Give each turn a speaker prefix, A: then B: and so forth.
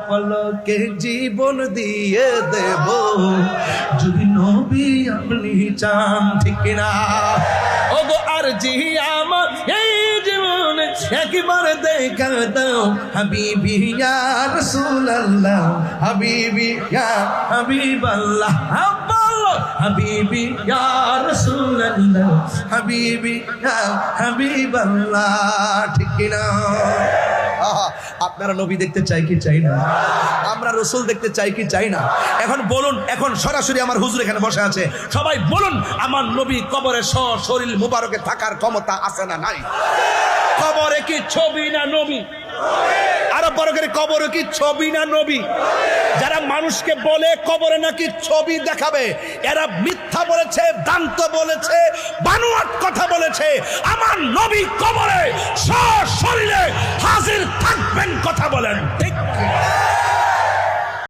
A: পলকে জীবন দিয়ে দেব যদি নবী আপনি চান, ঠিক না? ওগো আর জি আমার এই জীবনে একবার দেখা দাও হাবিবি ইয়া রাসূলুল্লাহ, হাবিবি ইয়া হাবিবাল্লাহ, হাবিবি ইয়া রাসূলুল্লাহ, হাবিবি ইয়া হাবিবাল্লাহ, ঠিক না? আপনারা নবী দেখতে চাই কি চাই না? আমরা রাসূল দেখতে চাই কি চাই না? এখন বলুন, এখন সরাসরি আমার হুজুর এখানে বসে আছে, সবাই বলুন আমার নবী কবরে শরীর মুবারকে থাকার ক্ষমতা আছে না নাই? কবরে কি ছবি না নবী? আরো বড় করে, কবরে কি ছবি না নবী? যারা মানুষকে বলে কবরে নাকি ছবি দেখাবে, এরা মিথ্যা বলেছে, দান্ত বলেছে, বানোয়াট কথা বলেছে। আমার নবী কবরে সশরীরে হাজির থাকবেন, কথা বলেন ঠিক